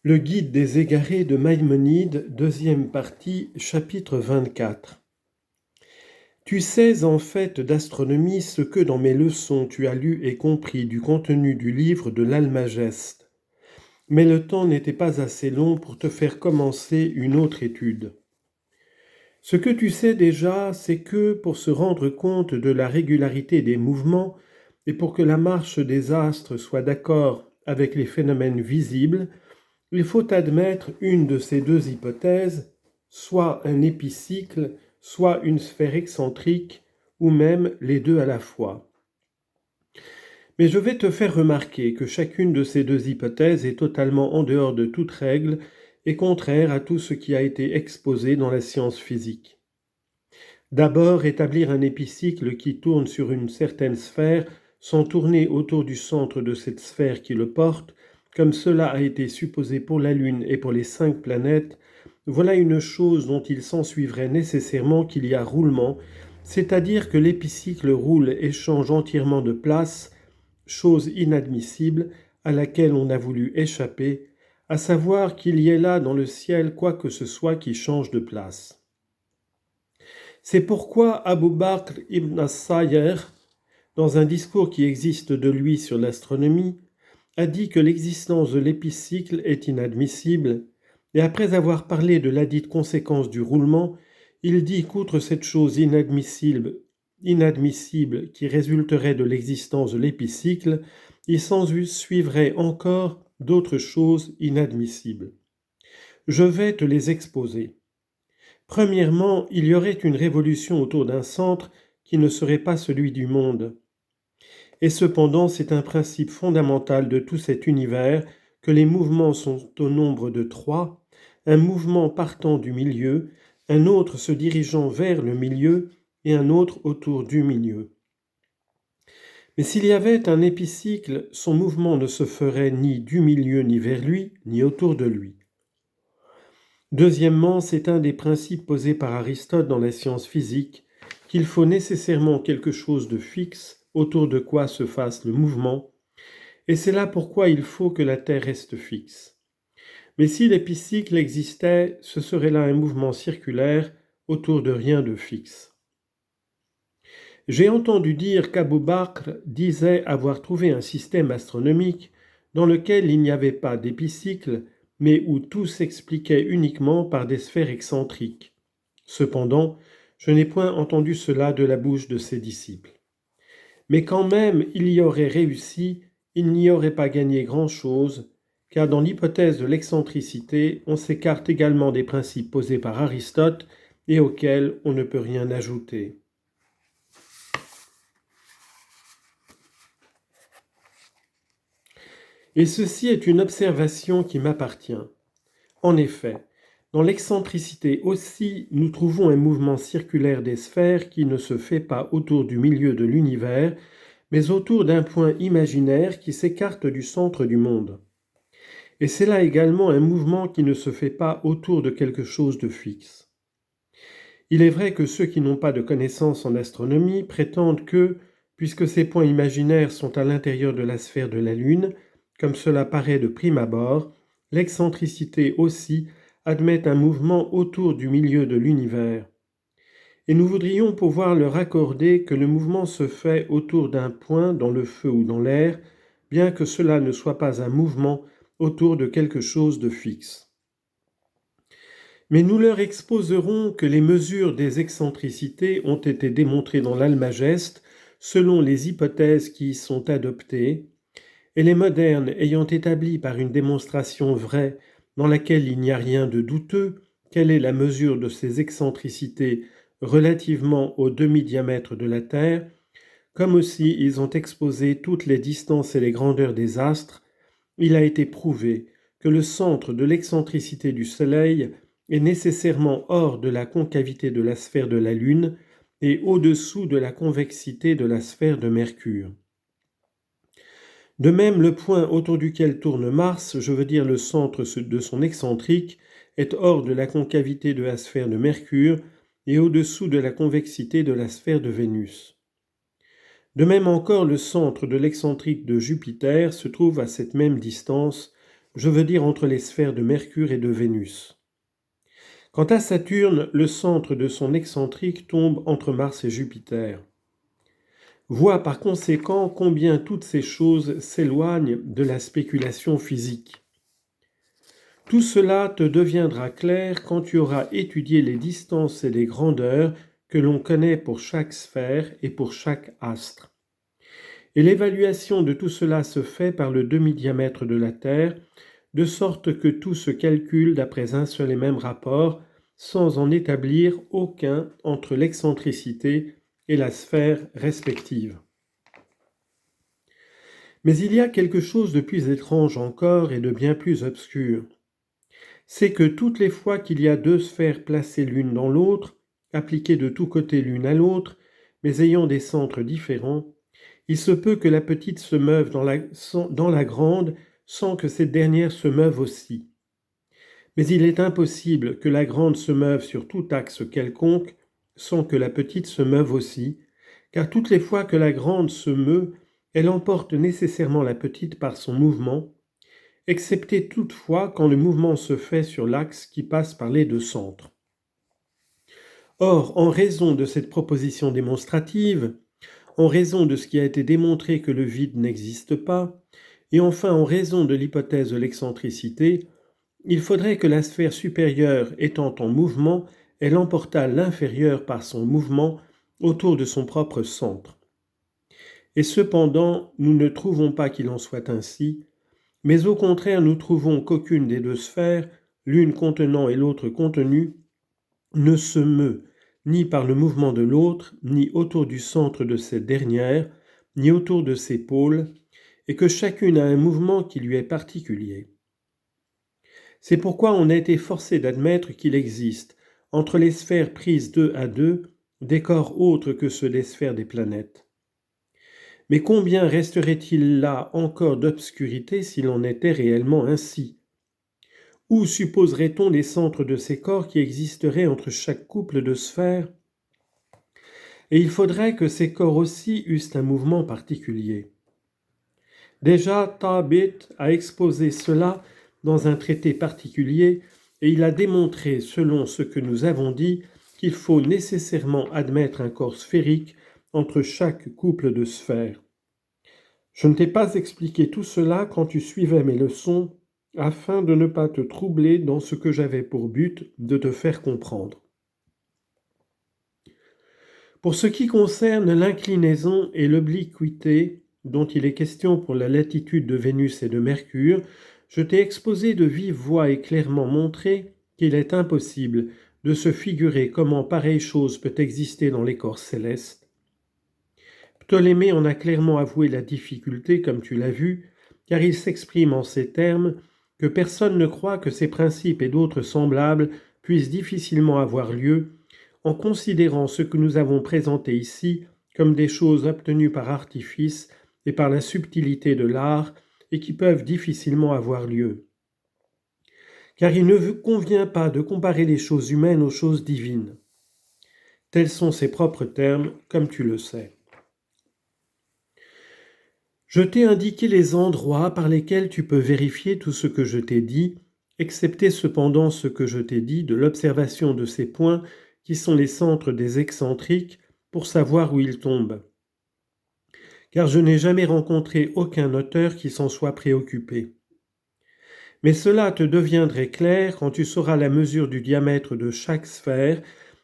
Le guide des égarés de Maïmonide, deuxième partie, chapitre 24. Tu sais en fait d'astronomie ce que dans mes leçons tu as lu et compris du contenu du livre de l'Almageste. Mais le temps n'était pas assez long pour te faire commencer une autre étude. Ce que tu sais déjà, c'est que pour se rendre compte de la régularité des mouvements et pour que la marche des astres soit d'accord avec les phénomènes visibles, il faut admettre une de ces deux hypothèses, soit un épicycle, soit une sphère excentrique, ou même les deux à la fois. Mais je vais te faire remarquer que chacune de ces deux hypothèses est totalement en dehors de toute règle et contraire à tout ce qui a été exposé dans la science physique. D'abord, établir un épicycle qui tourne sur une certaine sphère sans tourner autour du centre de cette sphère qui le porte, comme cela a été supposé pour la Lune et pour les 5 planètes, voilà une chose dont il s'ensuivrait nécessairement qu'il y a roulement, c'est-à-dire que l'épicycle roule et change entièrement de place, chose inadmissible à laquelle on a voulu échapper, à savoir qu'il y ait là dans le ciel quoi que ce soit qui change de place. C'est pourquoi Abu Bakr ibn as-Sayyar, dans un discours qui existe de lui sur l'astronomie, a dit que l'existence de l'épicycle est inadmissible, et après avoir parlé de ladite conséquence du roulement, il dit qu'outre cette chose inadmissible qui résulterait de l'existence de l'épicycle, il s'en suivrait encore d'autres choses inadmissibles. Je vais te les exposer. Premièrement, il y aurait une révolution autour d'un centre qui ne serait pas celui du monde. Et cependant, c'est un principe fondamental de tout cet univers que les mouvements sont au nombre de 3, un mouvement partant du milieu, un autre se dirigeant vers le milieu et un autre autour du milieu. Mais s'il y avait un épicycle, son mouvement ne se ferait ni du milieu ni vers lui, ni autour de lui. Deuxièmement, c'est un des principes posés par Aristote dans la science physique, qu'il faut nécessairement quelque chose de fixe autour de quoi se fasse le mouvement, et c'est là pourquoi il faut que la Terre reste fixe. Mais si l'épicycle existait, ce serait là un mouvement circulaire autour de rien de fixe. J'ai entendu dire qu'Abou Bakr disait avoir trouvé un système astronomique dans lequel il n'y avait pas d'épicycle, mais où tout s'expliquait uniquement par des sphères excentriques. Cependant, je n'ai point entendu cela de la bouche de ses disciples. Mais quand même il y aurait réussi, il n'y aurait pas gagné grand-chose, car dans l'hypothèse de l'excentricité, on s'écarte également des principes posés par Aristote et auxquels on ne peut rien ajouter. Et ceci est une observation qui m'appartient. En effet, dans l'excentricité aussi, nous trouvons un mouvement circulaire des sphères qui ne se fait pas autour du milieu de l'univers, mais autour d'un point imaginaire qui s'écarte du centre du monde. Et c'est là également un mouvement qui ne se fait pas autour de quelque chose de fixe. Il est vrai que ceux qui n'ont pas de connaissances en astronomie prétendent que, puisque ces points imaginaires sont à l'intérieur de la sphère de la Lune, comme cela paraît de prime abord, l'excentricité aussi admet un mouvement autour du milieu de l'univers. Et nous voudrions pouvoir leur accorder que le mouvement se fait autour d'un point dans le feu ou dans l'air, bien que cela ne soit pas un mouvement autour de quelque chose de fixe. Mais nous leur exposerons que les mesures des excentricités ont été démontrées dans l'Almageste selon les hypothèses qui y sont adoptées, et les modernes ayant établi par une démonstration vraie dans laquelle il n'y a rien de douteux quelle est la mesure de ces excentricités relativement au demi-diamètre de la Terre, comme aussi ils ont exposé toutes les distances et les grandeurs des astres, il a été prouvé que le centre de l'excentricité du Soleil est nécessairement hors de la concavité de la sphère de la Lune et au-dessous de la convexité de la sphère de Mercure. De même, le point autour duquel tourne Mars, je veux dire le centre de son excentrique, est hors de la concavité de la sphère de Mercure et au-dessous de la convexité de la sphère de Vénus. De même encore, le centre de l'excentrique de Jupiter se trouve à cette même distance, je veux dire entre les sphères de Mercure et de Vénus. Quant à Saturne, le centre de son excentrique tombe entre Mars et Jupiter. Vois par conséquent combien toutes ces choses s'éloignent de la spéculation physique. Tout cela te deviendra clair quand tu auras étudié les distances et les grandeurs que l'on connaît pour chaque sphère et pour chaque astre. Et l'évaluation de tout cela se fait par le demi-diamètre de la Terre, de sorte que tout se calcule d'après un seul et même rapport, sans en établir aucun entre l'excentricité et la sphère respective. Mais il y a quelque chose de plus étrange encore et de bien plus obscur. C'est que toutes les fois qu'il y a deux sphères placées l'une dans l'autre, appliquées de tous côtés l'une à l'autre, mais ayant des centres différents, il se peut que la petite se meuve dans la grande sans que cette dernière se meuve aussi. Mais il est impossible que la grande se meuve sur tout axe quelconque sans que la petite se meuve aussi, car toutes les fois que la grande se meut, elle emporte nécessairement la petite par son mouvement, excepté toutefois quand le mouvement se fait sur l'axe qui passe par les deux centres. Or, en raison de cette proposition démonstrative, en raison de ce qui a été démontré que le vide n'existe pas, et enfin en raison de l'hypothèse de l'excentricité, il faudrait que la sphère supérieure étant en mouvement, elle emportât l'inférieure par son mouvement autour de son propre centre. Et cependant, nous ne trouvons pas qu'il en soit ainsi, mais au contraire nous trouvons qu'aucune des deux sphères, l'une contenant et l'autre contenue, ne se meut ni par le mouvement de l'autre, ni autour du centre de cette dernière, ni autour de ses pôles, et que chacune a un mouvement qui lui est particulier. C'est pourquoi on a été forcé d'admettre qu'il existe, entre les sphères prises deux à deux, des corps autres que ceux des sphères des planètes. Mais combien resterait-il là encore d'obscurité s'il en était réellement ainsi ? Où supposerait-on les centres de ces corps qui existeraient entre chaque couple de sphères ? Et il faudrait que ces corps aussi eussent un mouvement particulier. Déjà, Tabit a exposé cela dans un traité particulier et il a démontré, selon ce que nous avons dit, qu'il faut nécessairement admettre un corps sphérique entre chaque couple de sphères. Je ne t'ai pas expliqué tout cela quand tu suivais mes leçons, afin de ne pas te troubler dans ce que j'avais pour but de te faire comprendre. Pour ce qui concerne l'inclinaison et l'obliquité dont il est question pour la latitude de Vénus et de Mercure, je t'ai exposé de vive voix et clairement montré qu'il est impossible de se figurer comment pareille chose peut exister dans les corps célestes. Ptolémée en a clairement avoué la difficulté, comme tu l'as vu, car il s'exprime en ces termes que personne ne croit que ces principes et d'autres semblables puissent difficilement avoir lieu en considérant ce que nous avons présenté ici comme des choses obtenues par artifice et par la subtilité de l'art et qui peuvent difficilement avoir lieu. Car il ne convient pas de comparer les choses humaines aux choses divines. Tels sont ses propres termes, comme tu le sais. Je t'ai indiqué les endroits par lesquels tu peux vérifier tout ce que je t'ai dit, excepté cependant ce que je t'ai dit de l'observation de ces points qui sont les centres des excentriques pour savoir où ils tombent. Car je n'ai jamais rencontré aucun auteur qui s'en soit préoccupé. Mais cela te deviendrait clair quand tu sauras la mesure du diamètre de chaque sphère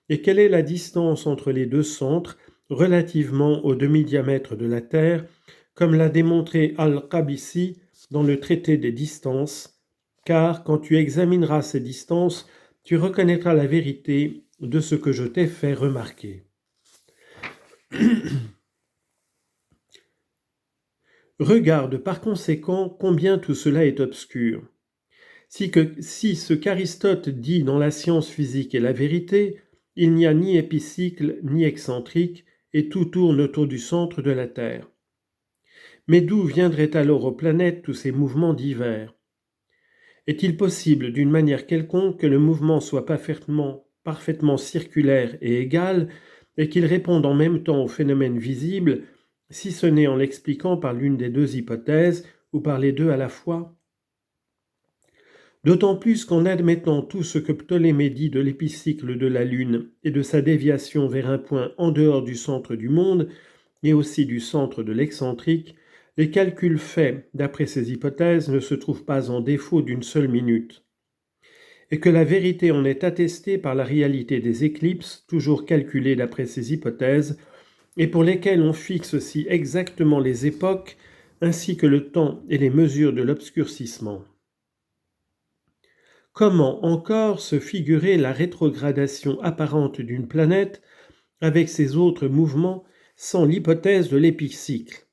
et quelle est la distance entre les deux centres relativement au demi-diamètre de la Terre, comme l'a démontré Al-Qabisi dans le traité des distances, car quand tu examineras ces distances, tu reconnaîtras la vérité de ce que je t'ai fait remarquer. Regarde par conséquent combien tout cela est obscur. Si ce qu'Aristote dit dans la science physique est la vérité, il n'y a ni épicycle ni excentrique, et tout tourne autour du centre de la Terre. Mais d'où viendraient alors aux planètes tous ces mouvements divers ? Est-il possible d'une manière quelconque que le mouvement soit parfaitement circulaire et égal, et qu'il réponde en même temps aux phénomènes visibles, si ce n'est en l'expliquant par l'une des deux hypothèses ou par les deux à la fois ? D'autant plus qu'en admettant tout ce que Ptolémée dit de l'épicycle de la Lune et de sa déviation vers un point en dehors du centre du monde, et aussi du centre de l'excentrique, les calculs faits d'après ces hypothèses ne se trouvent pas en défaut d'une seule minute, et que la vérité en est attestée par la réalité des éclipses, toujours calculées d'après ces hypothèses, et pour lesquelles on fixe aussi exactement les époques, ainsi que le temps et les mesures de l'obscurcissement. Comment encore se figurer la rétrogradation apparente d'une planète avec ses autres mouvements sans l'hypothèse de l'épicycle?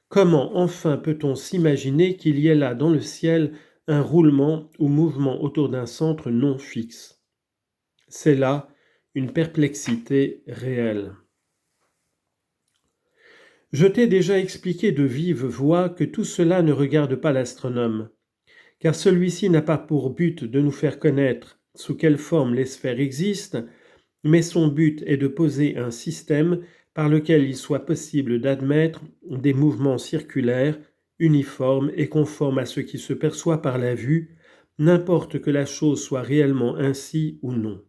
Comment enfin peut-on s'imaginer qu'il y ait là dans le ciel un roulement ou mouvement autour d'un centre non fixe? C'est là une perplexité réelle. Je t'ai déjà expliqué de vive voix que tout cela ne regarde pas l'astronome, car celui-ci n'a pas pour but de nous faire connaître sous quelle forme les sphères existent, mais son but est de poser un système par lequel il soit possible d'admettre des mouvements circulaires, uniformes et conformes à ce qui se perçoit par la vue, n'importe que la chose soit réellement ainsi ou non.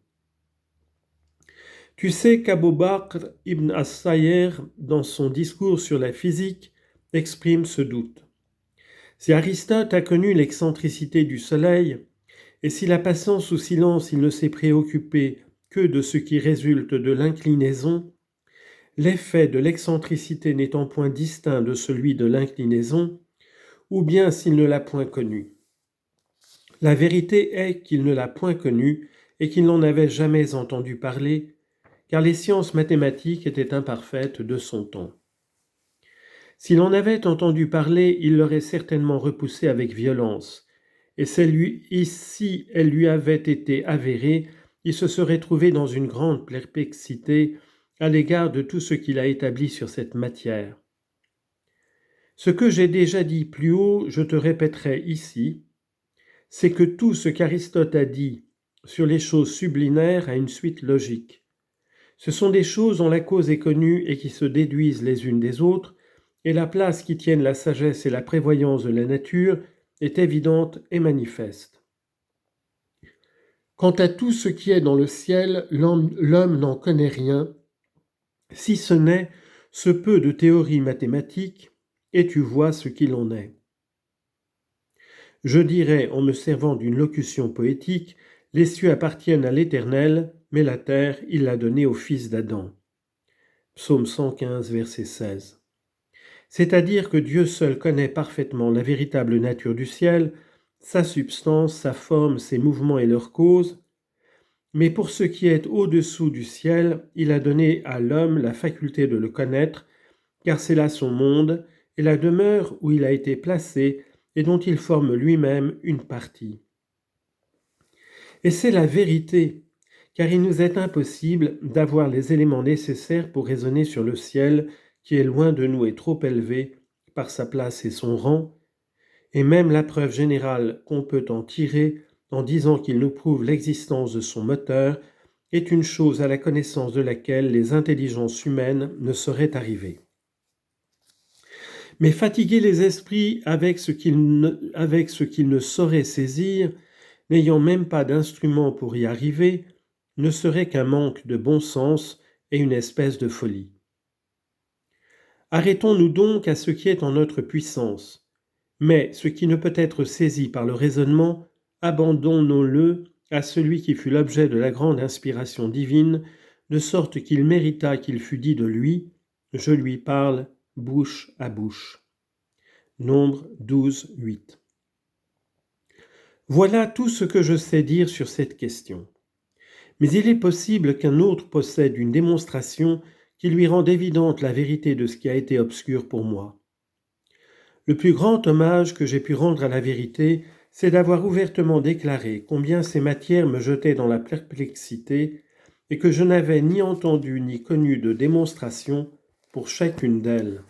Tu sais qu'Abou Bakr ibn as-Sayer, dans son discours sur la physique, exprime ce doute. Si Aristote a connu l'excentricité du Soleil, et si la passant sous silence il ne s'est préoccupé que de ce qui résulte de l'inclinaison, l'effet de l'excentricité n'étant point distinct de celui de l'inclinaison, ou bien s'il ne l'a point connu. La vérité est qu'il ne l'a point connu et qu'il n'en avait jamais entendu parler, car les sciences mathématiques étaient imparfaites de son temps. S'il en avait entendu parler, il l'aurait certainement repoussé avec violence, et si elle lui avait été avérée, il se serait trouvé dans une grande perplexité à l'égard de tout ce qu'il a établi sur cette matière. Ce que j'ai déjà dit plus haut, je te répéterai ici, c'est que tout ce qu'Aristote a dit sur les choses sublinaires a une suite logique. Ce sont des choses dont la cause est connue et qui se déduisent les unes des autres, et la place qu'y tiennent la sagesse et la prévoyance de la nature est évidente et manifeste. Quant à tout ce qui est dans le ciel, l'homme n'en connaît rien, si ce n'est ce peu de théorie mathématique, et tu vois ce qu'il en est. Je dirais, en me servant d'une locution poétique, les cieux appartiennent à l'Éternel, mais la terre, il l'a donnée au fils d'Adam. Psaume 115, verset 16. C'est-à-dire que Dieu seul connaît parfaitement la véritable nature du ciel, sa substance, sa forme, ses mouvements et leurs causes, mais pour ce qui est au-dessous du ciel, il a donné à l'homme la faculté de le connaître, car c'est là son monde et la demeure où il a été placé et dont il forme lui-même une partie. Et c'est la vérité, car il nous est impossible d'avoir les éléments nécessaires pour raisonner sur le ciel qui est loin de nous et trop élevé par sa place et son rang, et même la preuve générale qu'on peut en tirer en disant qu'il nous prouve l'existence de son moteur est une chose à la connaissance de laquelle les intelligences humaines ne sauraient arriver. Mais fatiguer les esprits avec ce qu'ils ne sauraient saisir, n'ayant même pas d'instrument pour y arriver, ne serait qu'un manque de bon sens et une espèce de folie. Arrêtons-nous donc à ce qui est en notre puissance, mais ce qui ne peut être saisi par le raisonnement, abandonnons-le à celui qui fut l'objet de la grande inspiration divine, de sorte qu'il mérita qu'il fût dit de lui, « Je lui parle bouche à bouche ». Nombre 12, 8. Voilà tout ce que je sais dire sur cette question. Mais il est possible qu'un autre possède une démonstration qui lui rende évidente la vérité de ce qui a été obscur pour moi. Le plus grand hommage que j'ai pu rendre à la vérité, c'est d'avoir ouvertement déclaré combien ces matières me jetaient dans la perplexité et que je n'avais ni entendu ni connu de démonstration pour chacune d'elles.